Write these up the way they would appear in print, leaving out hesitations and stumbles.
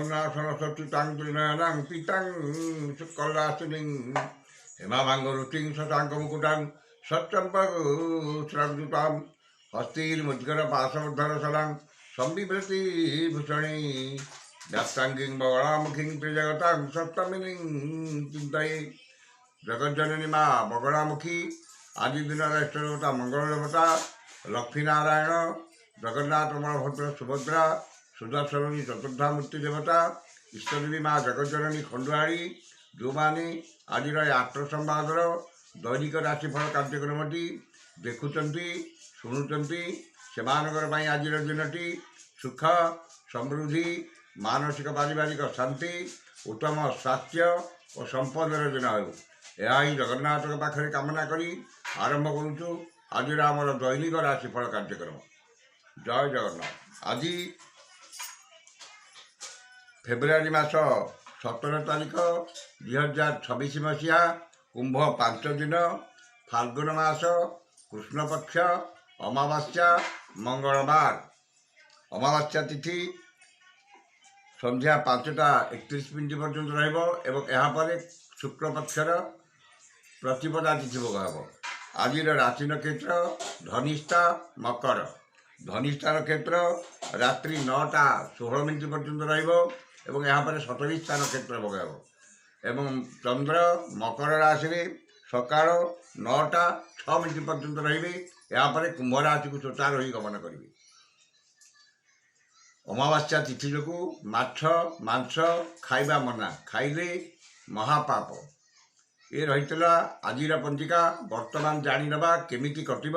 কন্যাসনসচিতাং ত্রিনয়নাং পিতাং শুক্লাসিনীং হেমাভাঙ্গরুচিং শশাঙ্কমুকুটাং সচ্চম্পকশ্রদ্যুতাম হস্তির্মুদ্গর পাশবদ্ধরসলাং সম্বিভ্রতি ভূষণী ব্যাপ্তাঙ্গিং বগলামুখীং ত্রিজগতাং সপ্তমিনীং চিন্তয়ে জগজ্জননী মা বগলামুখী আদি দিনের ইষ্টদেবতা মঙ্গল দেবতা লক্ষ্মীনারায়ণ জগন্নাথ বলভদ্র সুভদ্রা সুদর্শনী চতুর্ধা মূর্তি ଦେବତା ଇଷ୍ଟଦେବୀ ମା ଜଗଜ୍ଜନନୀ ଖଣ୍ଡୁଆଳି ଯେଉଁମାନେ ଆଜିର ଏ ଆତ୍ମସମ୍ବାଦର ଦୈନିକ ରାଶିଫଳ କାର୍ଯ୍ୟକ୍ରମଟି ଦେଖୁଛନ୍ତି ଶୁଣୁଛନ୍ତି ସେମାନଙ୍କର ପାଇଁ ଆଜିର ଦିନଟି ସୁଖ ସମୃଦ୍ଧି ମାନସିକ ପାରିବାରିକ ଶାନ୍ତି ଉତ୍ତମ ସ୍ୱାସ୍ଥ୍ୟ ଓ ସମ୍ପଦର ଦିନ ହେଉ ଏହା ହିଁ ଜଗନ୍ନାଥଙ୍କ ପାଖରେ କାମନା କରି ଆରମ୍ଭ କରୁଛୁ ଆଜିର ଆମର ଦୈନିକ ରାଶିଫଳ କାର୍ଯ୍ୟକ୍ରମ। ଜୟ ଜଗନ୍ନାଥ। ଆଜି ଫେବୃଆରୀ ମାସ 17 ତାରିଖ 2026 ମସିହା କୁମ୍ଭ 5 ଦିନ ଫାଲ୍ଗୁନ ମାସ କୃଷ୍ଣପକ୍ଷ ଅମାବାସ୍ୟା ମଙ୍ଗଳବାର। ଅମାବାସ୍ୟା ତିଥି ସନ୍ଧ୍ୟା 5ଟା 31 ପର୍ଯ୍ୟନ୍ତ ରହିବ ଏବଂ ଏହାପରେ ଶୁକ୍ଳପକ୍ଷର ପ୍ରତିପଦା ତିଥି ଭୋଗ ହେବ। ଆଜିର ରାଶି ନକ୍ଷତ୍ର ଧନିଷ୍ଠା ମକର। ଧନିଷ୍ଠା ନକ୍ଷତ୍ର ରାତ୍ରି 9ଟା 16 ପର୍ଯ୍ୟନ୍ତ ରହିବ ଏବଂ ଏହାପରେ ଶତଭିଷ୍ଠା ନକ୍ଷତ୍ର ଭୋଗ ହେବ ଏବଂ ଚନ୍ଦ୍ର ମକର ରାଶିରେ ସକାଳ 9ଟା 6 ପର୍ଯ୍ୟନ୍ତ ରହିବେ। ଏହାପରେ କୁମ୍ଭ ରାଶିକୁ ସୂଚାର ହୋଇ ଗମନ କରିବେ। ଅମାବାସ୍ୟା ତିଥି ଯୋଗୁଁ ମାଛ ମାଂସ ଖାଇବା ମନା, ଖାଇଲେ ମହାପାପ। ଏ ରହିଥିଲା ଆଜିର ପଞ୍ଜିକା। ବର୍ତ୍ତମାନ ଜାଣିନେବା କେମିତି କଟିବ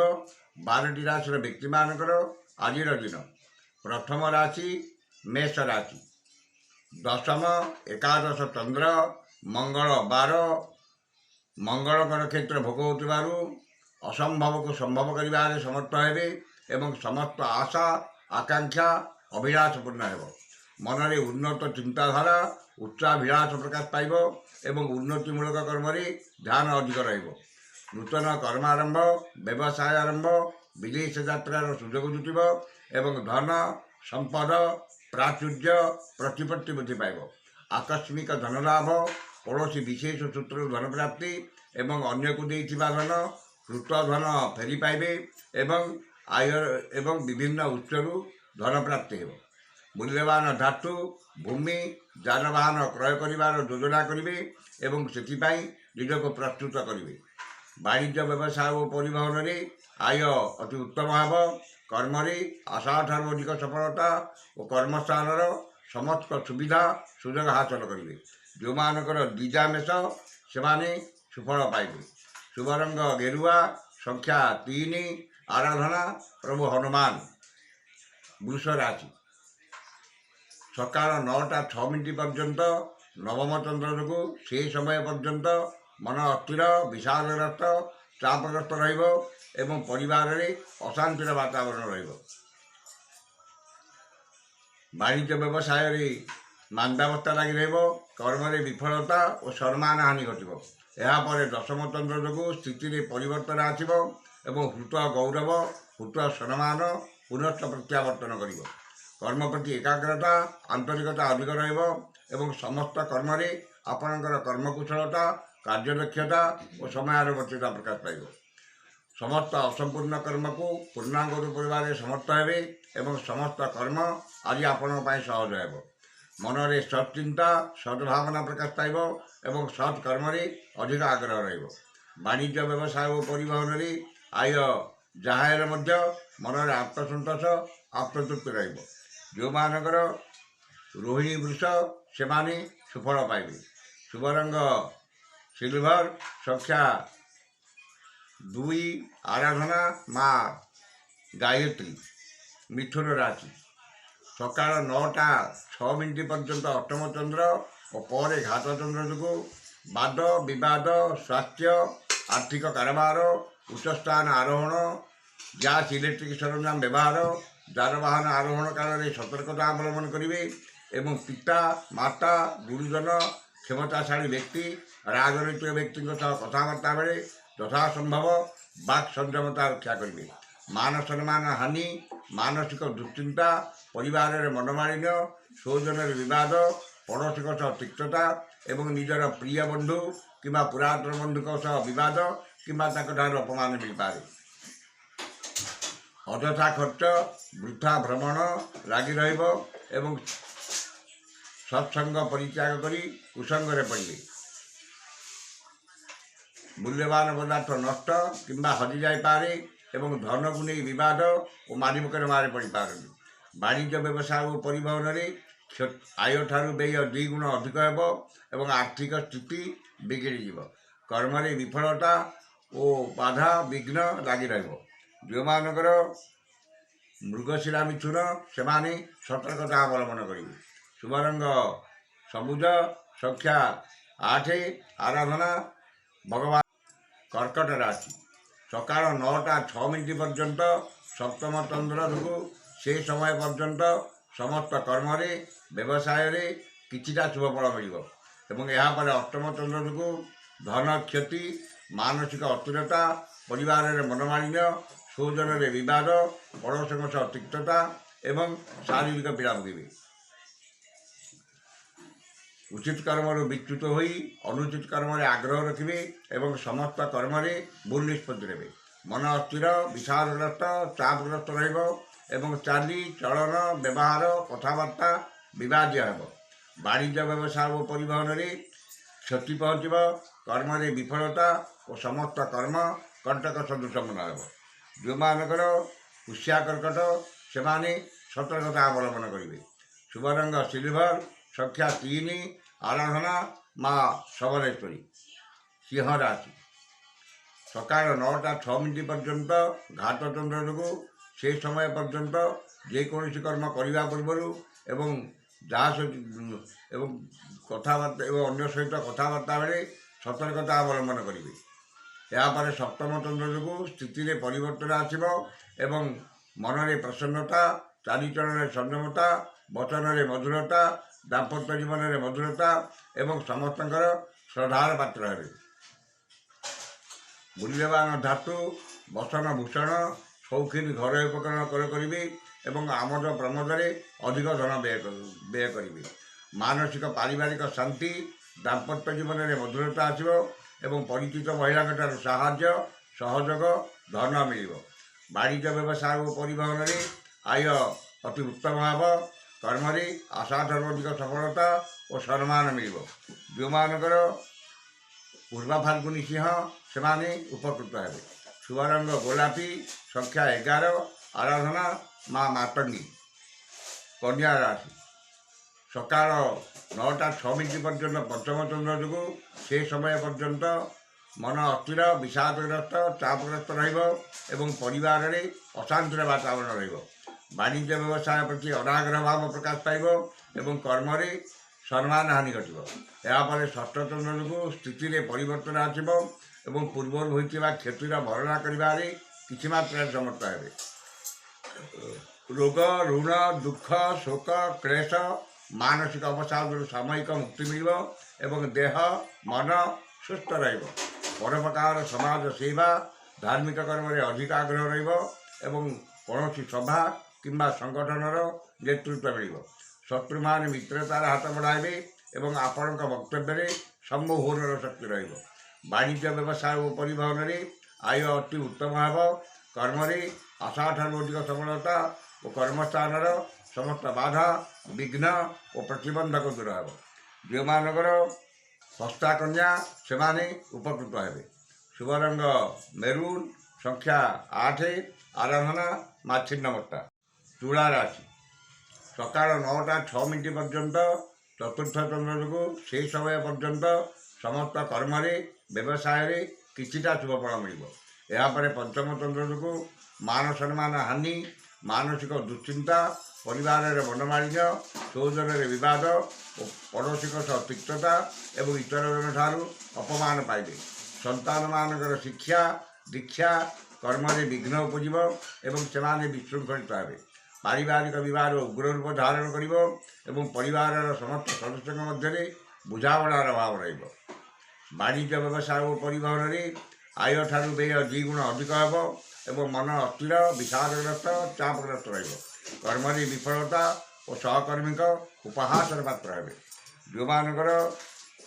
12ଟି ରାଶିର ବ୍ୟକ୍ତିମାନଙ୍କର ଆଜିର ଦିନ। ପ୍ରଥମ ରାଶି ମେଷ ରାଶି। ଦଶମ ଏକାଦଶ ଚନ୍ଦ୍ର ମଙ୍ଗଳ ବାର। ମଙ୍ଗଳଙ୍କ ନକ୍ଷତ୍ର ଭୋଗ ହେଉଥିବାରୁ ଅସମ୍ଭବକୁ ସମ୍ଭବ କରିବାରେ ସମର୍ଥ ହେବେ ଏବଂ ସମସ୍ତ ଆଶା ଆକାଂକ୍ଷା ଅଭିଳାଷ ପୂର୍ଣ୍ଣ ହେବ। ମନରେ ଉନ୍ନତ ଚିନ୍ତାଧାରା ଉଚ୍ଚାଭିଳାଷ ପ୍ରକାଶ ପାଇବ ଏବଂ ଉନ୍ନତିମୂଳକ କର୍ମରେ ଧ୍ୟାନ ଅଧିକ ରହିବ। ନୂତନ କର୍ମ ଆରମ୍ଭ, ବ୍ୟବସାୟ ଆରମ୍ଭ, ବିଦେଶ ଯାତ୍ରାର ସୁଯୋଗ ଜୁଟିବ ଏବଂ ଧନ ସମ୍ପଦ ପ୍ରାଚୁର୍ଯ୍ୟ ପ୍ରତିପତ୍ତି ବୃଦ୍ଧି ପାଇବ। ଆକସ୍ମିକ ଧନଲାଭ, କୌଣସି ବିଶେଷ ସୂତ୍ରରୁ ଧନ ପ୍ରାପ୍ତି ଏବଂ ଅନ୍ୟକୁ ଦେଇଥିବା ଧନ କୃତ ଧନ ଫେରି ପାଇବେ ଏବଂ ବିଭିନ୍ନ ଉତ୍ସରୁ ଧନ ପ୍ରାପ୍ତି ହେବ। ମୂଲ୍ୟବାନ ଧାତୁ ଭୂମି ଯାନବାହନ କ୍ରୟ କରିବାର ଯୋଜନା କରିବେ ଏବଂ ସେଥିପାଇଁ ନିଜକୁ ପ୍ରସ୍ତୁତ କରିବେ। ବାଣିଜ୍ୟ ବ୍ୟବସାୟ ଓ ପରିବହନରେ ଆୟ ଅତି ଉତ୍ତମ ହେବ। କର୍ମରେ ଆଶାଠାରୁ ଅଧିକ ସଫଳତା ଓ କର୍ମସ୍ଥାନର ସମସ୍ତ ସୁବିଧା ସୁଯୋଗ ହାସଲ କରିବେ। ଯେଉଁମାନଙ୍କର ଦ୍ୱିଜା ମେଷ ସେମାନେ ସୁଫଳ ପାଇବେ। ଶୁଭ ରଙ୍ଗ ଗେରୁଆ, ସଂଖ୍ୟା 3, ଆରାଧନା ପ୍ରଭୁ ହନୁମାନ। ବୃଷ ରାଶି। ସକାଳ 9ଟା 6 ପର୍ଯ୍ୟନ୍ତ ନବମ ଚନ୍ଦ୍ର ଯୋଗୁଁ ସେହି ସମୟ ପର୍ଯ୍ୟନ୍ତ ମନ ଅସ୍ଥିର ବିଷାଦଗ୍ରସ୍ତ ଚାପଗ୍ରସ୍ତ ରହିବ ଏବଂ ପରିବାରରେ ଅଶାନ୍ତିର ବାତାବରଣ ରହିବ। ବାଣିଜ୍ୟ ବ୍ୟବସାୟରେ ମାନ୍ଦାବସ୍ଥା ଲାଗି ରହିବ। କର୍ମରେ ବିଫଳତା ଓ ସମ୍ମାନ ହାନି ଘଟିବ। ଏହାପରେ ଦଶମ ଚନ୍ଦ୍ର ଯୋଗୁଁ ସ୍ଥିତିରେ ପରିବର୍ତ୍ତନ ଆସିବ ଏବଂ ହୃତ ଗୌରବ ହୃତ ସମ୍ମାନ ପୁନଃ ପ୍ରତ୍ୟାବର୍ତ୍ତନ କରିବ। କର୍ମ ପ୍ରତି ଏକାଗ୍ରତା ଆନ୍ତରିକତା ଅଧିକ ରହିବ ଏବଂ ସମସ୍ତ କର୍ମରେ ଆପଣଙ୍କର କର୍ମକୁଶଳତା କାର୍ଯ୍ୟଦକ୍ଷତା ଓ ସମୟାନୁବର୍ତ୍ତିତା ପ୍ରକାଶ ପାଇବ। ସମସ୍ତ ଅସମ୍ପୂର୍ଣ୍ଣ କର୍ମକୁ ପୂର୍ଣ୍ଣାଙ୍ଗ ରୂପ କରିବାରେ ସମର୍ଥ ହେବେ ଏବଂ ସମସ୍ତ କର୍ମ ଆଜି ଆପଣଙ୍କ ପାଇଁ ସହଜ ହେବ। ମନରେ ସତ୍ ଚିନ୍ତା ସଦ୍ଭାବନା ପ୍ରକାଶ ପାଇବ ଏବଂ ସତ୍ କର୍ମରେ ଅଧିକ ଆଗ୍ରହ ରହିବ। ବାଣିଜ୍ୟ ବ୍ୟବସାୟ ଓ ପରିବହନରେ ଆୟ ଯାହା ହେଲେ ମଧ୍ୟ ମନରେ ଆତ୍ମସନ୍ତୋଷ ଆତ୍ମତୃପ୍ତି ରହିବ। ଯେଉଁମାନଙ୍କର ରୋହିଣୀ ବୃଷ ସେମାନେ ସୁଫଳ ପାଇବେ। ଶୁଭ ରଙ୍ଗ ସିଲଭର, ସଂଖ୍ୟା 2, ଆରାଧନା ମା ଗାୟତ୍ରୀ। ମିଥୁନ ରାଶି। ସକାଳ 9ଟା 6 ପର୍ଯ୍ୟନ୍ତ ଅଷ୍ଟମ ଚନ୍ଦ୍ର ଓ ପରେ ଘାତ ଚନ୍ଦ୍ର ଯୋଗୁଁ ବାଦ ବିବାଦ, ସ୍ୱାସ୍ଥ୍ୟ, ଆର୍ଥିକ କାରବାର, ଉଚ୍ଚସ୍ଥାନ ଆରୋହଣ, ଗ୍ୟାସ୍ ଇଲେକ୍ଟ୍ରିକ୍ ସରଞ୍ଜାମ ବ୍ୟବହାର, ଯାନବାହନ ଆରୋହଣ କାଳରେ ସତର୍କତା ଅବଲମ୍ବନ କରିବେ ଏବଂ ପିତା ମାତା ଗୁରୁଜନ କ୍ଷମତାଶାଳୀ ବ୍ୟକ୍ତି ରାଜନୈତିକ ବ୍ୟକ୍ତିଙ୍କ ସହ କଥାବାର୍ତ୍ତା ବେଳେ ଯଥାସମ୍ଭବ ବାକ୍ ସଂଯମତା ରକ୍ଷା କରିବେ। ମାନ ସମ୍ମାନ ହାନି, ମାନସିକ ଦୁଶ୍ଚିନ୍ତା, ପରିବାରରେ ମନମାଳିନ୍ୟ ସୌଜନ୍ୟରେ ବିବାଦ, ପଡ଼ୋଶୀଙ୍କ ସହ ତିକ୍ତତା ଏବଂ ନିଜର ପ୍ରିୟ ବନ୍ଧୁ କିମ୍ବା ପୁରାତନ ବନ୍ଧୁଙ୍କ ସହ ବିବାଦ କିମ୍ବା ତାଙ୍କଠାରୁ ଅପମାନ ମିଳିପାରେ। ଅଯଥା ଖର୍ଚ୍ଚ, ବୃଥା ଭ୍ରମଣ ଲାଗି ରହିବ ଏବଂ ସତ୍ସଙ୍ଗ ପରିତ୍ୟାଗ କରି କୁସଙ୍ଗରେ ପଡ଼ିବେ। ମୂଲ୍ୟବାନ ପଦାର୍ଥ ନଷ୍ଟ କିମ୍ବା ହଜିଯାଇପାରେ ଏବଂ ଧନକୁ ନେଇ ବିବାଦ ଓ ମାରିମୁଖରେ ମାରି ପଡ଼ିପାରନ୍ତି। ବାଣିଜ୍ୟ ବ୍ୟବସାୟ ଓ ପରିବହନରେ ଆୟଠାରୁ ବ୍ୟୟ 2 ଗୁଣ ଅଧିକ ହେବ ଏବଂ ଆର୍ଥିକ ସ୍ଥିତି ବିଗିଡ଼ିଯିବ। କର୍ମରେ ବିଫଳତା ଓ ବାଧା ବିଘ୍ନ ଲାଗି ରହିବ। ଯେଉଁମାନଙ୍କର ମୃଗଶିରା ମିଥୁନ ସେମାନେ ସତର୍କତା ଅବଲମ୍ବନ କରିବେ। ଶୁଭ ରଙ୍ଗ ସବୁଜ, ସଂଖ୍ୟା 8, ଆରାଧନା ଭଗବାନ। କର୍କଟ ରାଶି ସକାଳ 9ଟା 6 ପର୍ଯ୍ୟନ୍ତ ସପ୍ତମ ଚନ୍ଦ୍ର ଯୋଗୁଁ ସେ ସମୟ ପର୍ଯ୍ୟନ୍ତ ସମସ୍ତ କର୍ମରେ ବ୍ୟବସାୟରେ କିଛିଟା ଶୁଭଫଳ ମିଳିବ ଏବଂ ଏହାପରେ ଅଷ୍ଟମ ଚନ୍ଦ୍ର ଯୋଗୁଁ ଧନ କ୍ଷତି, ମାନସିକ ଅସ୍ଥିରତା, ପରିବାରରେ ମନୋମାଳିନ୍ୟ, ସୌଜନ୍ୟରେ ବିବାଦ, ପଡ଼ୋଶୀଙ୍କ ସହ ତିକ୍ତତା ଏବଂ ଶାରୀରିକ ପୀଡ଼ା ଭୋଗିବେ। ଉଚିତ କର୍ମରୁ ବିଚ୍ୟୁତ ହୋଇ ଅନୁଚିତ କର୍ମରେ ଆଗ୍ରହ ରଖିବେ ଏବଂ ସମସ୍ତ କର୍ମରେ ଭୁଲ ନିଷ୍ପତ୍ତି ନେବେ। ମନ ଅସ୍ଥିର, ବିଷାଦଗ୍ରସ୍ତ, ଚାପଗ୍ରସ୍ତ ରହିବ ଏବଂ ଚାଲି ଚଳନ, ବ୍ୟବହାର, କଥାବାର୍ତ୍ତା ବିବାଦୀୟ ହେବ। ବାଣିଜ୍ୟ ବ୍ୟବସାୟ ଓ ପରିବହନରେ କ୍ଷତି ପହଞ୍ଚିବ। କର୍ମରେ ବିଫଳତା ଓ ସମସ୍ତ କର୍ମ କଣ୍ଟକ ସଦୃଶ ମନ ହେବ। ଯେଉଁମାନଙ୍କର ପୁଷ୍ୟା କର୍କଟ ସେମାନେ ସତର୍କତା ଅବଲମ୍ବନ କରିବେ। ଶୁଭ ରଙ୍ଗ ସିଲଭର, ସଂଖ୍ୟା 3, ଆରାଧନା ମା ସମଲେଶ୍ୱରୀ। ସିଂହ ରାଶି ସକାଳ 9ଟା 6 ପର୍ଯ୍ୟନ୍ତ ଘାତଚନ୍ଦ୍ର ଯୋଗୁଁ ସେ ସମୟ ପର୍ଯ୍ୟନ୍ତ ଯେକୌଣସି କର୍ମ କରିବା ପୂର୍ବରୁ ଏବଂ କଥାବାର୍ତ୍ତା ଏବଂ ଅନ୍ୟ ସହିତ କଥାବାର୍ତ୍ତା ବେଳେ ସତର୍କତା ଅବଲମ୍ବନ କରିବେ। ଏହାପରେ ସପ୍ତମ ଚନ୍ଦ୍ର ଯୋଗୁଁ ସ୍ଥିତିରେ ପରିବର୍ତ୍ତନ ଆସିବ ଏବଂ ମନରେ ପ୍ରସନ୍ନତା, ଚାଲିଚଳନରେ ସଂଯମତା, ବଚନରେ ମଧୁରତା, ଦାମ୍ପତ୍ୟ ଜୀବନରେ ମଧୁରତା ଏବଂ ସମସ୍ତଙ୍କର ଶ୍ରଦ୍ଧାର ପାତ୍ର ହେବେ। ମୂଲ୍ୟବାନ ଧାତୁ, ବସନ ଭୂଷଣ, ସୌଖିନ ଘରୋଇ ଉପକରଣ କ୍ରୟ କରିବେ ଏବଂ ଆମୋଦ ପ୍ରମୋଦରେ ଅଧିକ ଧନ ବ୍ୟୟ କରିବେ। ମାନସିକ ପାରିବାରିକ ଶାନ୍ତି, ଦାମ୍ପତ୍ୟ ଜୀବନରେ ମଧୁରତା ଆସିବ ଏବଂ ପରିଚିତ ମହିଳାଙ୍କଠାରୁ ସାହାଯ୍ୟ, ସହଯୋଗ, ଧନ ମିଳିବ। ବାଣିଜ୍ୟ ବ୍ୟବସାୟ ଓ ପରିବହନରେ ଆୟ ଅତି ଉତ୍ତମ ହେବ। କର୍ମରେ ଆଶାଠାରୁ ଅଧିକ ସଫଳତା ଓ ସମ୍ମାନ ମିଳିବ। ଯେଉଁମାନଙ୍କର ପୂର୍ବ ଫାଲ୍ଗୁନୀ ସିଂହ ସେମାନେ ଉପକୃତ ହେବେ। ଶୁଭ ରଙ୍ଗ ଗୋଲାପୀ, ସଂଖ୍ୟା 11, ଆରାଧନା ମା ମାତଙ୍ଗୀ। କନ୍ୟା ରାଶି ସକାଳ 9ଟା 6 ପର୍ଯ୍ୟନ୍ତ ପଞ୍ଚମ ଚନ୍ଦ୍ର ଯୋଗୁଁ ସେ ସମୟ ପର୍ଯ୍ୟନ୍ତ ମନ ଅସ୍ଥିର, ବିଷାଦଗ୍ରସ୍ତ, ଚାପଗ୍ରସ୍ତ ରହିବ ଏବଂ ପରିବାରରେ ଅଶାନ୍ତିର ବାତାବରଣ ରହିବ। ବାଣିଜ୍ୟ ବ୍ୟବସାୟ ପ୍ରତି ଅନାଗ୍ରହ ଭାବ ପ୍ରକାଶ ପାଇବ ଏବଂ କର୍ମରେ ସମ୍ମାନ ହାନି ଘଟିବ। ଏହାପରେ ଷଷ୍ଠ ଚନ୍ଦ୍ର ଯୋଗୁଁ ସ୍ଥିତିରେ ପରିବର୍ତ୍ତନ ଆସିବ ଏବଂ ପୂର୍ବରୁ ହୋଇଥିବା କ୍ଷତିର ଭରଣା କରିବାରେ କିଛି ମାତ୍ରାରେ ସମର୍ଥ ହେବେ। ରୋଗ, ଋଣ, ଦୁଃଖ, ଶୋକ, କ୍ଲେଶ, ମାନସିକ ଅବସାଦରୁ ସାମୟିକ ମୁକ୍ତି ମିଳିବ ଏବଂ ଦେହ ମନ ସୁସ୍ଥ ରହିବ। ପରୋପକାର, ସମାଜ ସେବା, ଧାର୍ମିକ କର୍ମରେ ଅଧିକ ଆଗ୍ରହ ରହିବ ଏବଂ କୌଣସି ସଭା କିମ୍ବା ସଂଗଠନର ନେତୃତ୍ୱ ମିଳିବ। ଶତ୍ରୁମାନେ ମିତ୍ରତାର ହାତ ବଢ଼ାଇବେ ଏବଂ ଆପଣଙ୍କ ବକ୍ତବ୍ୟରେ ସମ୍ମୋହନର ଶକ୍ତି ରହିବ। ବାଣିଜ୍ୟ ବ୍ୟବସାୟ ଓ ପରିବହନରେ ଆୟ ଅତି ଉତ୍ତମ ହେବ। କର୍ମରେ ଆଶାଠାରୁ ଅଧିକ ସଫଳତା ଓ କର୍ମସ୍ଥାନର ସମସ୍ତ ବାଧା ବିଘ୍ନ ଓ ପ୍ରତିବନ୍ଧକ ଦୂର ହେବ। ଯେଉଁମାନଙ୍କର ହସ୍ତା କନ୍ୟା ସେମାନେ ଉପକୃତ ହେବେ। ଶୁଭ ରଙ୍ଗ ମେରୁନ୍, ସଂଖ୍ୟା 8, ଆରାଧନା ମା ଛିନ୍ନମସ୍ତା। ତୁଳା ରାଶି ସକାଳ 9ଟା 6 ପର୍ଯ୍ୟନ୍ତ ଚତୁର୍ଥ ଚନ୍ଦ୍ର ଯୋଗୁଁ ସେ ସମୟ ପର୍ଯ୍ୟନ୍ତ ସମସ୍ତ କର୍ମରେ ବ୍ୟବସାୟରେ କିଛିଟା ଶୁଭଫଳ ମିଳିବ। ଏହାପରେ ପଞ୍ଚମ ଚନ୍ଦ୍ର ଯୋଗୁଁ ମାନ ସମ୍ମାନ ହାନି, ମାନସିକ ଦୁଶ୍ଚିନ୍ତା, ପରିବାରରେ ମନୋମାଳିନ୍ୟ, ସୌଜନ୍ୟରେ ବିବାଦ ଓ ପଡ଼ୋଶୀଙ୍କ ସହ ତିକ୍ତତା ଏବଂ ଇତରଙ୍କଠାରୁ ଅପମାନ ପାଇବେ। ସନ୍ତାନମାନଙ୍କର ଶିକ୍ଷା ଦୀକ୍ଷା କର୍ମରେ ବିଘ୍ନ ଉପୁଜିବ ଏବଂ ସେମାନେ ବିଶୃଙ୍ଖଳିତ ହେବେ। ପାରିବାରିକ ବିବାଦ ଉଗ୍ର ରୂପ ଧାରଣ କରିବ ଏବଂ ପରିବାରର ସମସ୍ତ ସଦସ୍ୟଙ୍କ ମଧ୍ୟରେ ବୁଝାମଣାର ଅଭାବ ରହିବ। ବାଣିଜ୍ୟ ବ୍ୟବସାୟ ଓ ପରିବହନରେ ଆୟଠାରୁ ବ୍ୟୟ 2 ଗୁଣ ଅଧିକ ହେବ ଏବଂ ମନ ଅସ୍ଥିର, ବିଷାଦଗ୍ରସ୍ତ, ଚାପଗ୍ରସ୍ତ ରହିବ। କର୍ମରେ ବିଫଳତା ଓ ସହକର୍ମୀଙ୍କ ଉପହାସର ପାତ୍ର ହେବେ। ଯେଉଁମାନଙ୍କର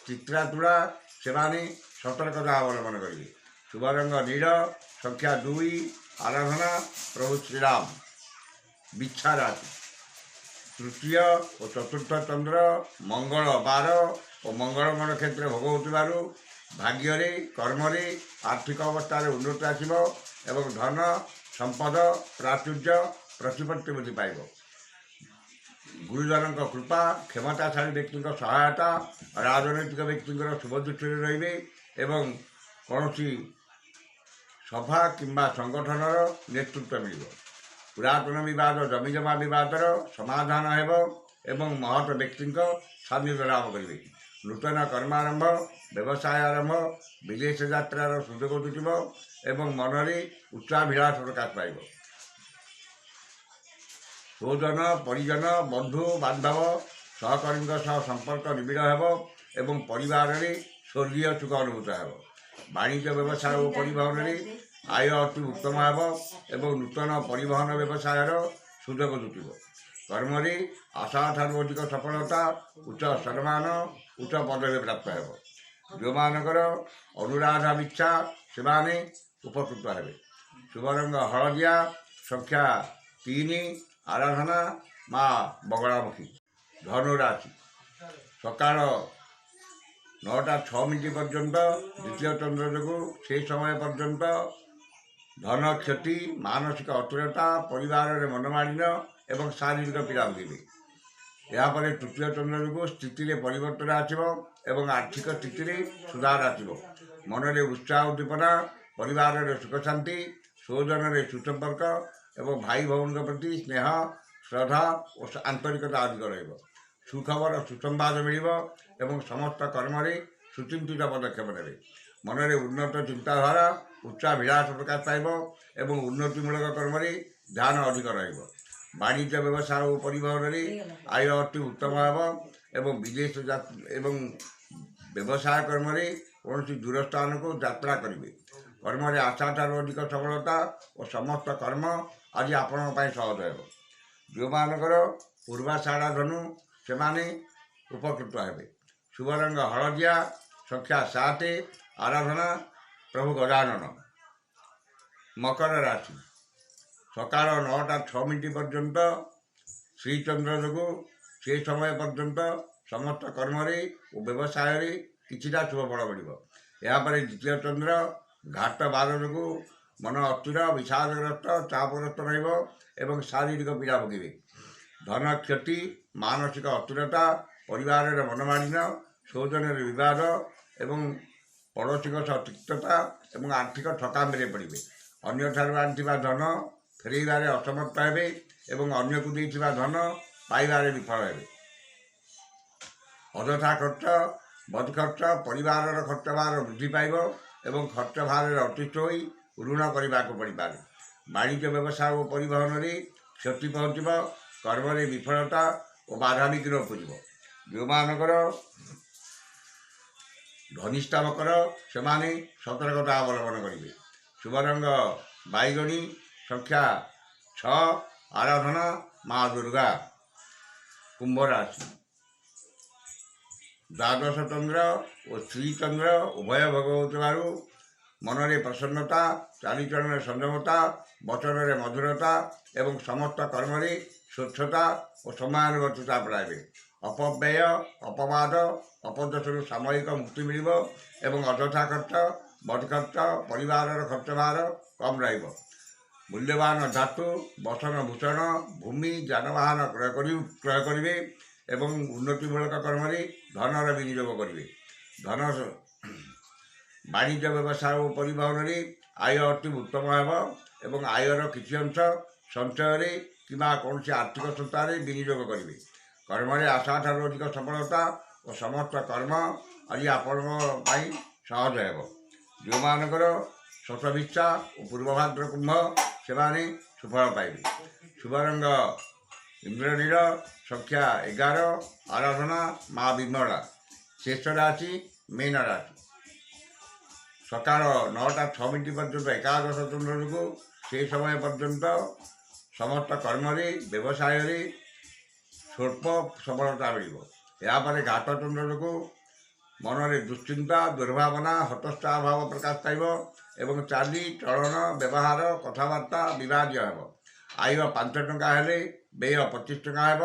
ଚିତ୍ରାତୁରା ସେମାନେ ସତର୍କତା ଅବଲମ୍ବନ କରିବେ। ଶୁଭ ରଙ୍ଗ ନୀଳ, ସଂଖ୍ୟା 2, ଆରାଧନା ପ୍ରଭୁ ଶ୍ରୀରାମ। ବିଛା ରାଶି ତୃତୀୟ ଓ ଚତୁର୍ଥ ଚନ୍ଦ୍ର ମଙ୍ଗଳ 12 ଓ ମଙ୍ଗଳମୟ କ୍ଷେତ୍ରରେ ଭୋଗ ହେଉଥିବାରୁ ଭାଗ୍ୟରେ, କର୍ମରେ, ଆର୍ଥିକ ଅବସ୍ଥାରେ ଉନ୍ନତି ଆସିବ ଏବଂ ଧନ, ସମ୍ପଦ, ପ୍ରାଚୁର୍ଯ୍ୟ, ପ୍ରତିପତ୍ତି ବୃଦ୍ଧି ପାଇବ। ଗୁରୁଜନଙ୍କ କୃପା, କ୍ଷମତାଶାଳୀ ବ୍ୟକ୍ତିଙ୍କ ସହାୟତା, ରାଜନୈତିକ ବ୍ୟକ୍ତିଙ୍କର ଶୁଭ ଦୃଷ୍ଟିରେ ରହିବେ ଏବଂ କୌଣସି ସଭା କିମ୍ବା ସଂଗଠନର ନେତୃତ୍ୱ ମିଳିବ। ପୁରାତନ ବିବାଦ, ଜମିଜମା ବିବାଦର ସମାଧାନ ହେବ ଏବଂ ମହତ ବ୍ୟକ୍ତିଙ୍କ ସାନ୍ନିଧ୍ୟ ଲାଭ କରିବେ। ନୂତନ କର୍ମାରମ୍ଭ, ବ୍ୟବସାୟ ଆରମ୍ଭ, ବିଦେଶ ଯାତ୍ରାର ସୁଯୋଗ ଜୁଟିବ ଏବଂ ମନରେ ଉଚ୍ଚାଭିଳାଷ ପ୍ରକାଶ ପାଇବ। ସ୍ୱଜନ, ପରିଜନ, ବନ୍ଧୁ ବାନ୍ଧବ, ସହକର୍ମୀଙ୍କ ସହ ସମ୍ପର୍କ ନିବିଡ଼ ହେବ ଏବଂ ପରିବାରରେ ସ୍ୱର୍ଗୀୟ ସୁଖ ଅନୁଭୂତ ହେବ। ବାଣିଜ୍ୟ, ବ୍ୟବସାୟ ଓ ପରିବହନରେ ଆୟ ଅତି ଉତ୍ତମ ହେବ ଏବଂ ନୂତନ ପରିବହନ ବ୍ୟବସାୟର ସୁଯୋଗ ଜୁଟିବ। କର୍ମରେ ଆଶାଠାରୁ ଅଧିକ ସଫଳତା, ଉଚ୍ଚ ସମ୍ମାନ, ଉଚ୍ଚ ପଦବୀ ପ୍ରାପ୍ତ ହେବ। ଯେଉଁମାନଙ୍କର ଅନୁରାଧା ଇଚ୍ଛା ସେମାନେ ଉପକୃତ ହେବେ। ଶୁଭ ରଙ୍ଗ ହଳଦିଆ, ସଂଖ୍ୟା 3, ଆରାଧନା ମା ବଗଳାମୁଖୀ। ଧନୁରାଶି ସକାଳ 9:06 ପର୍ଯ୍ୟନ୍ତ ଦ୍ୱିତୀୟ ଚନ୍ଦ୍ର ଯୋଗୁଁ ସେହି ସମୟ ପର୍ଯ୍ୟନ୍ତ ଧନ କ୍ଷତି, ମାନସିକ ଅସ୍ଥିରତା, ପରିବାରରେ ମନମାଳିନ୍ୟ ଏବଂ ଶାରୀରିକ ପୀଡ଼ା ଭୋଗିବେ। ଏହାପରେ ତୃତୀୟ ଚନ୍ଦ୍ର ଯୋଗୁଁ ସ୍ଥିତିରେ ପରିବର୍ତ୍ତନ ଆସିବ ଏବଂ ଆର୍ଥିକ ସ୍ଥିତିରେ ସୁଧାର ଆସିବ। ମନରେ ଉତ୍ସାହ, ଉଦ୍ଦୀପନା, ପରିବାରରେ ସୁଖଶାନ୍ତି, ସ୍ୱଜନରେ ସୁସମ୍ପର୍କ ଏବଂ ଭାଇ ଭଉଣୀଙ୍କ ପ୍ରତି ସ୍ନେହ, ଶ୍ରଦ୍ଧା ଓ ଆନ୍ତରିକତା ଅଧିକ ରହିବ। ସୁଖବର, ସୁସମ୍ବାଦ ମିଳିବ ଏବଂ ସମସ୍ତ କର୍ମରେ ସୁଚିନ୍ତିତ ପଦକ୍ଷେପ ନେବେ। ମନରେ ଉନ୍ନତ ଚିନ୍ତାଧାରା, ଉଚ୍ଚାଭିଳାଷ ପ୍ରକାଶ ପାଇବ ଏବଂ ଉନ୍ନତିମୂଳକ କର୍ମରେ ଧ୍ୟାନ ଅଧିକ ରହିବ। ବାଣିଜ୍ୟ, ବ୍ୟବସାୟ ଓ ପରିବହନରେ ଆୟ ଅତି ଉତ୍ତମ ହେବ ଏବଂ ବିଦେଶ ଏବଂ ବ୍ୟବସାୟ କର୍ମରେ କୌଣସି ଦୂର ସ୍ଥାନକୁ ଯାତ୍ରା କରିବେ। କର୍ମରେ ଆଶାଠାରୁ ଅଧିକ ସଫଳତା ଓ ସମସ୍ତ କର୍ମ ଆଜି ଆପଣଙ୍କ ପାଇଁ ସହଜ ହେବ। ଯେଉଁମାନଙ୍କର ପୂର୍ବାଷାଢ଼ା ଧନୁ ସେମାନେ ଉପକୃତ ହେବେ। ଶୁଭ ରଙ୍ଗ ହଳଦିଆ, ସଂଖ୍ୟା 7, ଆରାଧନା ପ୍ରଭୁ ଗଜାନନ। ମକର ରାଶି ସକାଳ 9:06 ପର୍ଯ୍ୟନ୍ତ ଶ୍ରୀଚନ୍ଦ୍ର ଯୋଗୁଁ ସେ ସମୟ ପର୍ଯ୍ୟନ୍ତ ସମସ୍ତ କର୍ମରେ ଓ ବ୍ୟବସାୟରେ କିଛିଟା ଶୁଭ ଫଳ ମିଳିବ। ଏହାପରେ ଦ୍ୱିତୀୟ ଚନ୍ଦ୍ର ଘାତ 12 ଯୋଗୁଁ ମନ ଅସ୍ଥିର, ବିଷାଦଗ୍ରସ୍ତ, ଚାପଗ୍ରସ୍ତ ରହିବ ଏବଂ ଶାରୀରିକ ପୀଡ଼ା ଭୋଗିବେ। ଧନ କ୍ଷତି, ମାନସିକ ଅସ୍ଥିରତା, ପରିବାରରେ ମନମାଳିନ୍ୟ, ସ୍ୱଜନରେ ବିବାଦ ଏବଂ ପଡ଼ୋଶୀଙ୍କ ସହ ତିକ୍ତତା ଏବଂ ଆର୍ଥିକ ଠକାମିରେ ପଡ଼ିବେ। ଅନ୍ୟଠାରୁ ଆଣିଥିବା ଧନ ଫେରାଇବାରେ ଅସମର୍ଥ ହେବେ ଏବଂ ଅନ୍ୟକୁ ଦେଇଥିବା ଧନ ପାଇବାରେ ବିଫଳ ହେବେ। ଅଯଥା ଖର୍ଚ୍ଚ, ବଦଖର୍ଚ୍ଚ, ପରିବାରର ଖର୍ଚ୍ଚ ଭାର ବୃଦ୍ଧି ପାଇବ ଏବଂ ଖର୍ଚ୍ଚ ଭାରରେ ଅତିଷ୍ଠ ହୋଇ ଋଣ କରିବାକୁ ପଡ଼ିପାରେ। ବାଣିଜ୍ୟ, ବ୍ୟବସାୟ ଓ ପରିବହନରେ କ୍ଷତି ପହଞ୍ଚିବ। କର୍ମରେ ବିଫଳତା ଓ ବାଧାବିଘ୍ନ ଉପୁଜିବ। ଯେଉଁମାନଙ୍କର ଧନିଷ୍ଠା ମକର ସେମାନେ ସତର୍କତା ଅବଲମ୍ବନ କରିବେ। ଶୁଭ ରଙ୍ଗ ବାଇଗଣୀ, ସଂଖ୍ୟା 6, ଆରାଧନା ମା ଦୁର୍ଗା। କୁମ୍ଭ ରାଶି ଦ୍ୱାଦଶ ଚନ୍ଦ୍ର ଓ ଶ୍ରୀଚନ୍ଦ୍ର ଉଭୟ ଭୋଗ ହେଉଥିବାରୁ ମନରେ ପ୍ରସନ୍ନତା, ଚାଲିଚଳନରେ ସଂଯମତା, ବଚନରେ ମଧୁରତା ଏବଂ ସମସ୍ତ କର୍ମରେ ସ୍ୱଚ୍ଛତା ଓ ସମୟାନୁବର୍ତ୍ତିତା ଆପଣାଇବେ। ଅପବ୍ୟୟ, ଅପବାଦ, ଅପଦୋଷରୁ ସାମୟିକ ମୁକ୍ତି ମିଳିବ ଏବଂ ଅଯଥା ଖର୍ଚ୍ଚ, ବଦଖର୍ଚ୍ଚ, ପରିବାରର ଖର୍ଚ୍ଚ ଭାର କମ୍ ରହିବ। ମୂଲ୍ୟବାନ ଧାତୁ, ବସନ ଭୂଷଣ, ଭୂମି, ଯାନବାହନ କ୍ରୟ କରିବେ ଏବଂ ଉନ୍ନତିମୂଳକ କର୍ମରେ ଧନର ବିନିଯୋଗ କରିବେ। ବାଣିଜ୍ୟ, ବ୍ୟବସାୟ ଓ ପରିବହନରେ ଆୟ ଅତି ଉତ୍ତମ ହେବ ଏବଂ ଆୟର କିଛି ଅଂଶ ସଞ୍ଚୟରେ କିମ୍ବା କୌଣସି ଆର୍ଥିକ ସଂସ୍ଥାରେ ବିନିଯୋଗ କରିବେ। କର୍ମରେ ଆଶାଠାରୁ ଅଧିକ ସଫଳତା ଓ ସମସ୍ତ କର୍ମ ଆଜି ଆପଣଙ୍କ ପାଇଁ ସହଜ ହେବ। ଯେଉଁମାନଙ୍କର ଶତଭିସା ଓ ପୂର୍ବଭାଦ୍ର କୁମ୍ଭ ସେମାନେ ସୁଫଳ ପାଇବେ। ଶୁଭ ରଙ୍ଗ ଇନ୍ଦ୍ରନୀଳ, ସଂଖ୍ୟା 11, ଆରାଧନା ମା ବିମଳା। ଶେଷ ରାଶି ମୀନ ରାଶି ସକାଳ 9:06 ପର୍ଯ୍ୟନ୍ତ ଏକାଦଶ ଚନ୍ଦ୍ର ଯୋଗୁଁ ସେ ସମୟ ପର୍ଯ୍ୟନ୍ତ ସମସ୍ତ କର୍ମରେ, ବ୍ୟବସାୟରେ ସ୍ୱଳ୍ପ ସଫଳତା ମିଳିବ। ଏହାପରେ ଘାତଚନ୍ଦ୍ର ଯୋଗୁଁ ମନରେ ଦୁଶ୍ଚିନ୍ତା, ଦୁର୍ଭାବନା, ହତୋତ୍ସାହ ଭାବ ପ୍ରକାଶ ପାଇବ ଏବଂ ଚାଲି ଚଳନ, ବ୍ୟବହାର, କଥାବାର୍ତ୍ତା ବିବାଦୀୟ ହେବ। ଆୟ 5 ଟଙ୍କା ହେଲେ ବ୍ୟୟ 25 ଟଙ୍କା ହେବ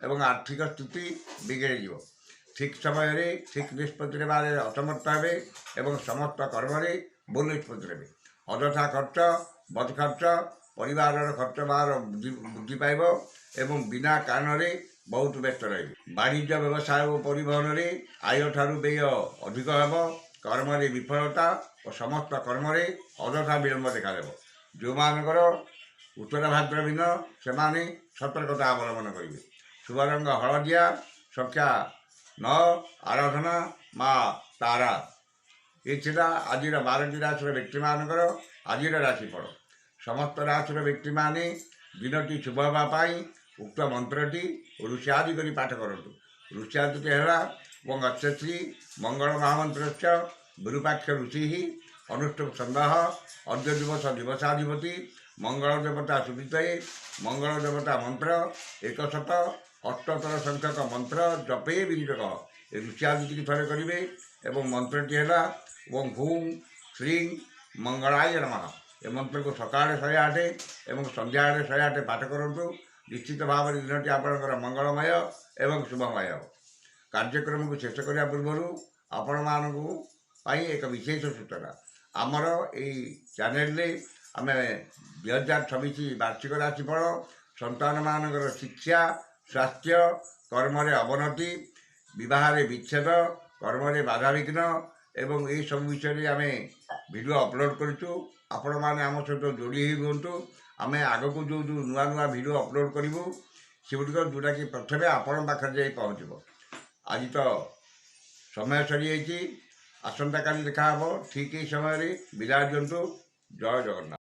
ଏବଂ ଆର୍ଥିକ ସ୍ଥିତି ବିଗିଡ଼ିଯିବ। ଠିକ୍ ସମୟରେ ଠିକ୍ ନିଷ୍ପତ୍ତି ନେବାରେ ଅସମର୍ଥ ହେବେ ଏବଂ ସମସ୍ତ କର୍ମରେ ଭୁଲ ନିଷ୍ପତ୍ତି ନେବେ। ଅଯଥା ଖର୍ଚ୍ଚ, ବଦ ଖର୍ଚ୍ଚ, ପରିବାରର ଖର୍ଚ୍ଚ ବାହାର ବୃଦ୍ଧି ପାଇବ ଏବଂ ବିନା କାରଣରେ ବହୁତ ବ୍ୟସ୍ତ ରହିବେ। ବାଣିଜ୍ୟ, ବ୍ୟବସାୟ ଓ ପରିବହନରେ ଆୟଠାରୁ ବ୍ୟୟ ଅଧିକ ହେବ। କର୍ମରେ ବିଫଳତା ଓ ସମସ୍ତ କର୍ମରେ ଅଯଥା ବିଳମ୍ବ ଦେଖାଦେବ। ଯେଉଁମାନଙ୍କର ଉତ୍ତର ଭାଦ୍ର ଦିନ ସେମାନେ ସତର୍କତା ଅବଲମ୍ବନ କରିବେ। ଶୁଭ ରଙ୍ଗ ହଳଦିଆ, ସଂଖ୍ୟା 9, ଆରାଧନା ମା ତାରା। ଏ ଥିଲା ଆଜିର 12ଟି ରାଶିର ବ୍ୟକ୍ତିମାନଙ୍କର ଆଜିର ରାଶିଫଳ। ସମସ୍ତ ରାଶିର ବ୍ୟକ୍ତିମାନେ ଦିନଟି ଶୁଭ ହେବା ପାଇଁ ଉକ୍ତ ମନ୍ତ୍ରଟି ଋଷ୍ୟାଦି କରି ପାଠ କରନ୍ତୁ। ଋଷ୍ୟାଦିଟି ହେଲା ଏବଂ ଅଶ୍ୟଶ୍ରୀ ମଙ୍ଗଳ ମହାମନ୍ତ୍ରସ୍ୟ ବିରୂପାକ୍ଷ ଋଷି ଅନୁଷ୍ଠୁପ ସନ୍ଦେହ ଅଦ୍ୟ ଦିବସ ଦିବସାଧିପତି ମଙ୍ଗଳ ଦେବତା ସୁବିତୟେ ମଙ୍ଗଳ ଦେବତା ମନ୍ତ୍ର 178 ସଂଖ୍ୟକ ମନ୍ତ୍ର ଜପେ ବିନିଯୋଗ। ଏ ଋଷ୍ୟାଦିଟିକି ଥରେ କରିବେ ଏବଂ ମନ୍ତ୍ରଟି ହେଲା ଓಂ ହୁଁ ଶ୍ରୀଂ ମଙ୍ଗଳାୟ ନମଃ। ଏ ମନ୍ତ୍ରକୁ ସକାଳେ 108 ଏବଂ ସନ୍ଧ୍ୟାବେଳେ 108 ପାଠ କରନ୍ତୁ। ନିଶ୍ଚିତ ଭାବରେ ଦିନଟି ଆପଣଙ୍କର ମଙ୍ଗଳମୟ ଏବଂ ଶୁଭମୟ ହେବ। କାର୍ଯ୍ୟକ୍ରମକୁ ଶେଷ କରିବା ପୂର୍ବରୁ ଆପଣମାନଙ୍କୁ ପାଇଁ ଏକ ବିଶେଷ ସୂଚନା। ଆମର ଏହି ଚ୍ୟାନେଲରେ ଆମେ 2026 ବାର୍ଷିକ ରାଶିଫଳ, ସନ୍ତାନମାନଙ୍କର ଶିକ୍ଷା, ସ୍ୱାସ୍ଥ୍ୟ, କର୍ମରେ ଅବନତି, ବିବାହରେ ବିଚ୍ଛେଦ, କର୍ମରେ ବାଧାବିଘ୍ନ ଏବଂ ଏହିସବୁ ବିଷୟରେ ଆମେ ଭିଡ଼ିଓ ଅପଲୋଡ଼ କରୁଛୁ। ଆପଣମାନେ ଆମ ସହିତ ଯୋଡ଼ି ହୋଇ ରୁହନ୍ତୁ। ଆମେ ଆଗକୁ ଯେଉଁ ନୂଆ ନୂଆ ଭିଡ଼ିଓ ଅପଲୋଡ଼ କରିବୁ ସେଗୁଡ଼ିକ ଯେଉଁଟାକି ପ୍ରଥମେ ଆପଣଙ୍କ ପାଖରେ ଯାଇ ପହଞ୍ଚିବ। ଆଜି ତ ସମୟ ସରିଯାଇଛି। ଆସନ୍ତାକାଲି ଦେଖା ହେବ ଠିକ୍ ଏହି ସମୟରେ। ବିଦାୟ ଦିଅନ୍ତୁ। ଜୟ ଜଗନ୍ନାଥ।